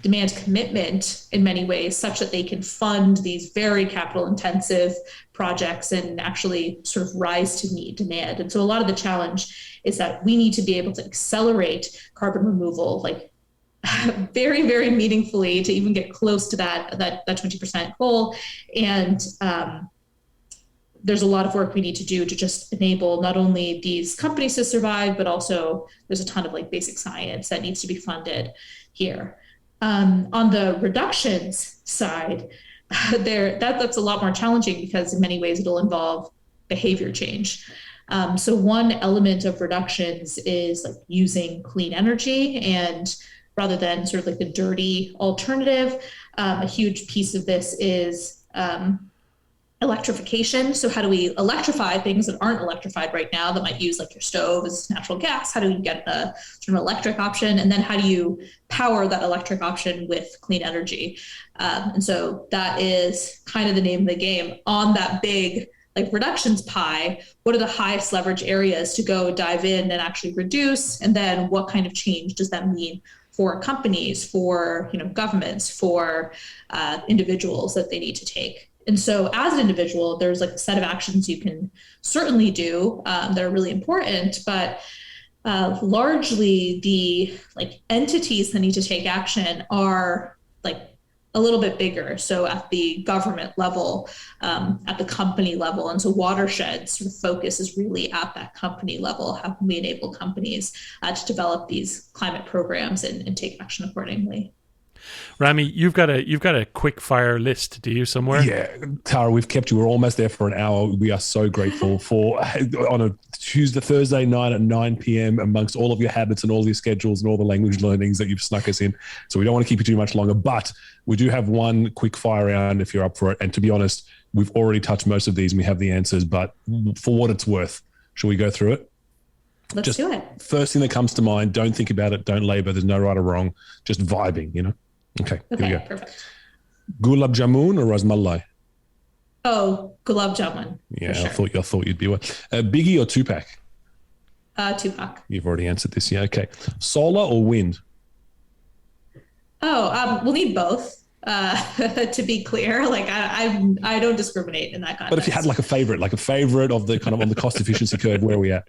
demand commitment in many ways such that they can fund these very capital intensive projects and actually sort of rise to meet demand? And so a lot of the challenge is that we need to be able to accelerate carbon removal like very, very meaningfully to even get close to that 20% goal. And there's a lot of work we need to do to just enable not only these companies to survive, but also there's a ton of like basic science that needs to be funded here. On the reductions side, that's a lot more challenging because in many ways it'll involve behavior change. So one element of reductions is like using clean energy, and rather than sort of like the dirty alternative, a huge piece of this is electrification. So how do we electrify things that aren't electrified right now that might use like your stove as natural gas? How do you get a sort of electric option? And then how do you power that electric option with clean energy? And so that is kind of the name of the game on that big like reductions pie. What are the highest leverage areas to go dive in and actually reduce? And then what kind of change does that mean for companies, for governments, for individuals that they need to take? And so as an individual, there's like a set of actions you can certainly do that are really important, but largely the like entities that need to take action are like a little bit bigger. So at the government level, at the company level. And so Watershed sort of focus is really at that company level. How can we enable companies to develop these climate programs and take action accordingly? Rami, you've got a quick fire list, do you, somewhere? Yeah, Tara, we've kept you. We're almost there for an hour. We are so grateful for on a Thursday night at 9 p.m. amongst all of your habits and all your schedules and all the language learnings that you've snuck us in. So we don't want to keep you too much longer, but we do have one quick fire round if you're up for it. And to be honest, we've already touched most of these and we have the answers, but for what it's worth, should we go through it? Let's do it. First thing that comes to mind, don't think about it, don't labor, there's no right or wrong, just vibing, Okay, here we go. Perfect. Gulab jamun or rasmalai? Oh, gulab jamun. Yeah, sure. I thought you'd be one. Biggie or Tupac? Tupac. You've already answered this, yeah. Okay. Solar or wind? We'll need both. To be clear, like I don't discriminate in that context. But if you had like a favorite of the kind of on the cost efficiency curve, where are we at?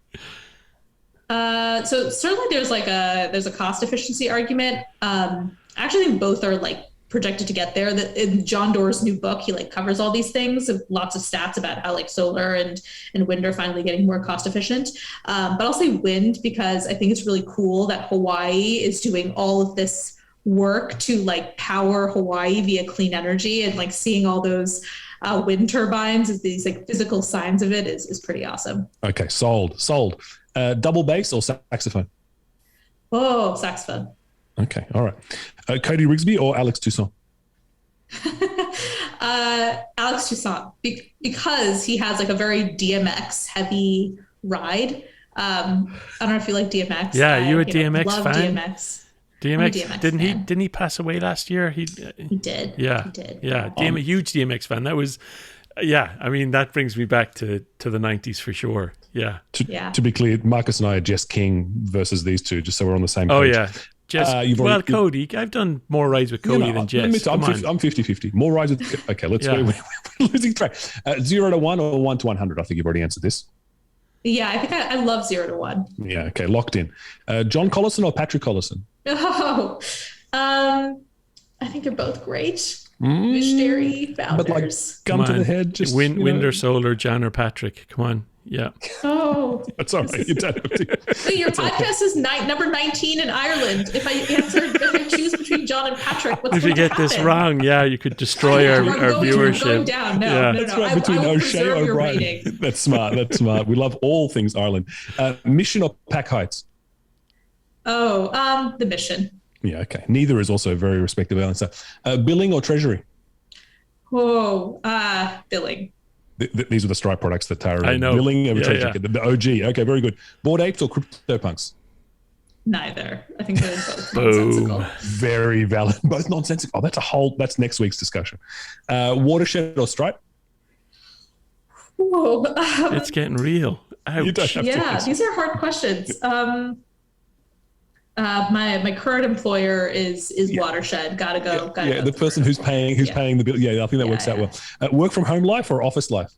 So certainly there's a cost efficiency argument. I actually think both are like projected to get there. That in John Doerr's new book, he like covers all these things, lots of stats about how like solar and wind are finally getting more cost efficient. But I'll say wind because I think it's really cool that Hawaii is doing all of this work to like power Hawaii via clean energy, and like seeing all those wind turbines as these like physical signs of it is pretty awesome. Okay, sold. Double bass or saxophone? Oh, saxophone. Okay, all right. Cody Rigsby or Alex Toussaint? Alex Toussaint, because he has like a very DMX heavy ride. I don't know if you like DMX. Yeah, you a DMX love fan? DMX. DMX didn't he pass away last year? He did. Yeah, he did. Yeah, huge DMX fan. That was, I mean, that brings me back to the 90s for sure. Yeah. To be clear, Marcus and I are Jess King versus these two, just so we're on the same page. Oh yeah. Jess, Cody, I've done more rides with Cody than Jess. I'm 50-50. More rides with... Okay, let's go. We're losing track. 0 to 1 or 1 to 100? I think you've already answered this. Yeah, I think I love 0 to 1. Yeah, okay, locked in. John Collison or Patrick Collison? Oh, I think they're both great. Visionary founders. But like, gun to the head. Just wind or solar, John or Patrick. Come on. Yeah. Oh. That's all right. You don't have to. Wait, your podcast is number 19 in Ireland. If I choose between John and Patrick, what's if you get this wrong, you could destroy our viewership. I'm going down. No. That's right, between O'Shea and O'Brien. That's smart. We love all things Ireland. Mission or Pack Heights? Oh, the Mission. Yeah, okay. Neither is also a very respectable answer. Billing or Treasury? Oh, billing. These are the Stripe products that Tara... I know. Billing over Treasury. Yeah. The OG. Okay, very good. Bored Apes or CryptoPunks? Neither. I think they're both nonsensical. Very valid. Both nonsensical. Oh, that's next week's discussion. Watershed or Stripe? Whoa. It's getting real. Ouch. You don't have to these are hard questions. My current employer is Watershed. Gotta go. The person who's paying the bill. Yeah, I think that works out well. Work from home life or office life?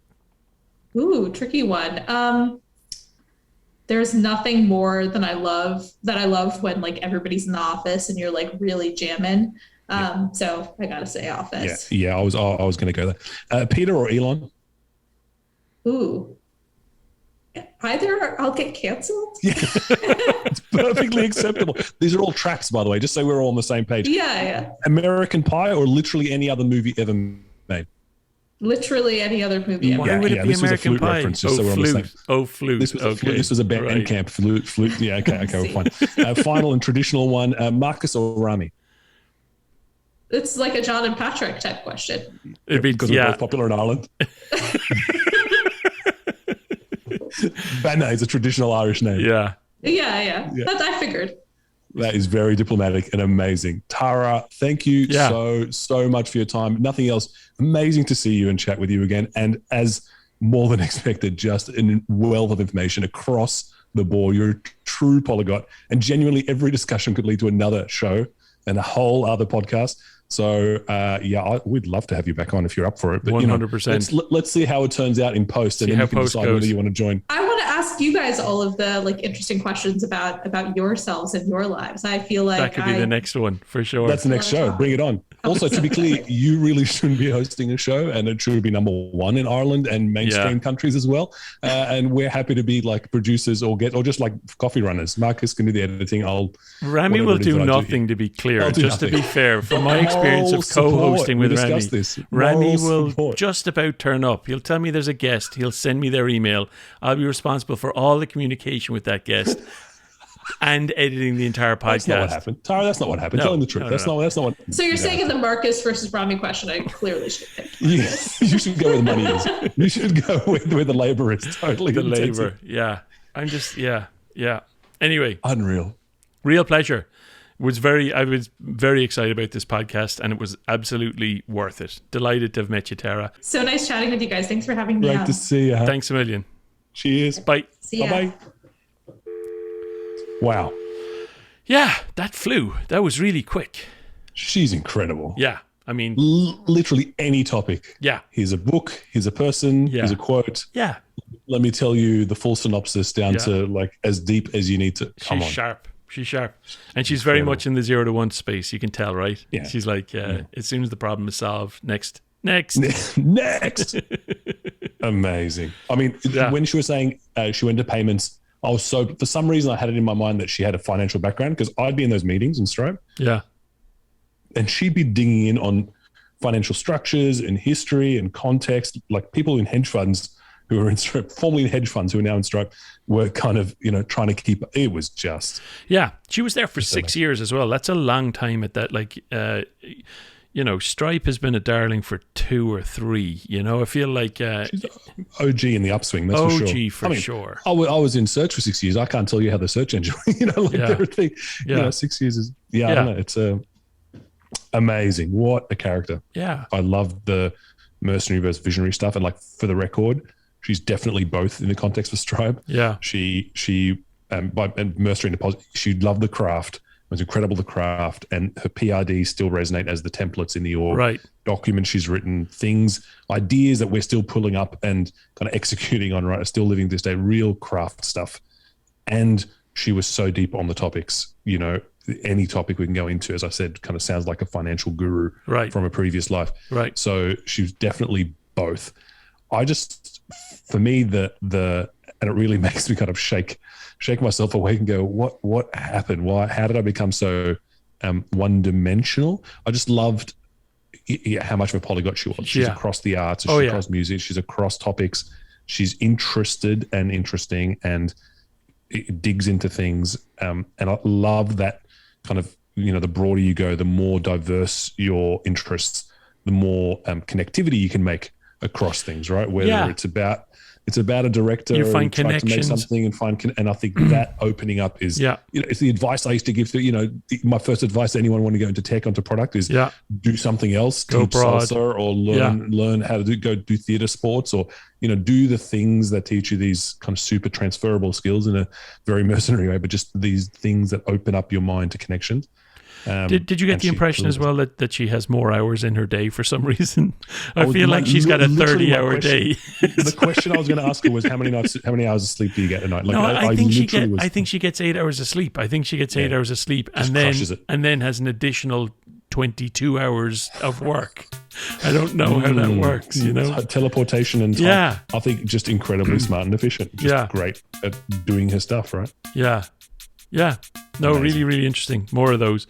Ooh, tricky one. There's nothing more than I love when like everybody's in the office and you're like really jamming. So I gotta say office. Yeah. I was gonna go there. Peter or Elon? Ooh. Either I'll get canceled. Yeah. It's perfectly acceptable. These are all traps, by the way, just so we're all on the same page. Yeah. American Pie or literally any other movie ever made? Literally any other movie ever. Why would it be this American was a FLUTE Pie? reference, just so we're on the same. FLUTE. This was okay. This was a band camp. FLUTE. Yeah, okay, we're fine. Final and traditional one, Marcus or Rami? It's like a John and Patrick type question. It'd be, because we're both popular in Ireland. Banter is a traditional Irish name. Yeah. Yeah. That I figured. That is very diplomatic and amazing. Tara, thank you so much for your time. Nothing else. Amazing to see you and chat with you again. And as more than expected, just a wealth of information across the board. You're a true polyglot, and genuinely every discussion could lead to another show and a whole other podcast. So we'd love to have you back on if you're up for it. But 100%. Let's see how it turns out in post, and then you can decide whether you want to join. I want to ask you guys all of the interesting questions about yourselves and your lives. I feel like that could be the next one for sure. That's the next show. Bring it on. Also, to be clear, you really shouldn't be hosting a show, and it should be number one in Ireland and mainstream countries as well. And we're happy to be like producers or just like coffee runners. Marcus can do the editing. Rami will do nothing, to be clear. Just to be fair, from my experience of co-hosting with Rami, Rami will just about turn up. He'll tell me there's a guest. He'll send me their email. I'll be responsible for all the communication with that guest. And editing the entire podcast. That's not what happened. Tara, that's not what happened. Tell him the truth. That's not what. So you're saying in the Marcus versus Rami question, I clearly should pick. You should go where the money is. You should go where the labor is. Totally the intensive. labor. Yeah. I'm just Anyway, unreal. Real pleasure. I was very excited about this podcast, and it was absolutely worth it. Delighted to have met you, Tara. So nice chatting with you guys. Thanks for having me on. Great to see you. Huh? Thanks a million. Cheers. Bye. See ya. Bye. Wow. Yeah, that flew. That was really quick. She's incredible. Yeah. I mean, literally any topic. Yeah. Here's a book. Here's a person. Yeah. Here's a quote. Yeah. Let me tell you the full synopsis down to like as deep as you need to. She's sharp. She's sharp. And she's very much in the 0 to 1 space. You can tell, right? Yeah. She's like, as soon as the problem is solved, next. Next. Amazing. I mean, when she was saying she went to payments, I was for some reason I had it in my mind that she had a financial background, because I'd be in those meetings in Stripe. Yeah. And she'd be digging in on financial structures and history and context. Like people in hedge funds who were in Stripe, formerly in hedge funds who are now in Stripe, were kind of, trying to keep, it was just. Yeah. She was there for 6 years as well. That's a long time at that. Like, Stripe has been a darling for 2 or 3. I feel like she's OG in the upswing. That's for sure. OG for sure. I was in search for 6 years. I can't tell you how the search engine. Everything. 6 years is. I don't know. It's amazing. What a character. Yeah. I love the mercenary versus visionary stuff, and like for the record, she's definitely both in the context of Stripe. Yeah. She by mercenary deposit, she loved the craft. It was incredible, the craft, and her PRD still resonate as the templates in the org. Right. Documents she's written, ideas that we're still pulling up and kind of executing on, right, are still living this day, real craft stuff. And she was so deep on the topics, any topic we can go into, as I said, kind of sounds like a financial guru from a previous life. Right. So she was definitely both. For me, and it really makes me kind of shake myself awake and go, what happened? How did I become so one-dimensional? I just loved how much of a polyglot she was. She's across the arts, she's across music, she's across topics. She's interested and interesting, and it digs into things. And I love that kind of, the broader you go, the more diverse your interests, the more connectivity you can make across things, right? Whether it's about a director you find trying to make connections. something and I think that opening up is it's the advice I used to give to my first advice to anyone wanting to go into tech, onto product, is do something else, go teach broad, salsa, or learn how to go do theater sports, or do the things that teach you these kind of super transferable skills in a very mercenary way, but just these things that open up your mind to connections. Did you get the impression as well that she has more hours in her day for some reason? I feel like she's got a 30-hour day. The question I was going to ask her was how many hours of sleep do you get a night? Like, no, I think she gets 8 hours of sleep. I think she gets 8 hours of sleep and then has an additional 22 hours of work. I don't know how that works, Teleportation and time. I think just incredibly smart and efficient. Just great at doing her stuff, right? Yeah. No, amazing. Really, really interesting. More of those.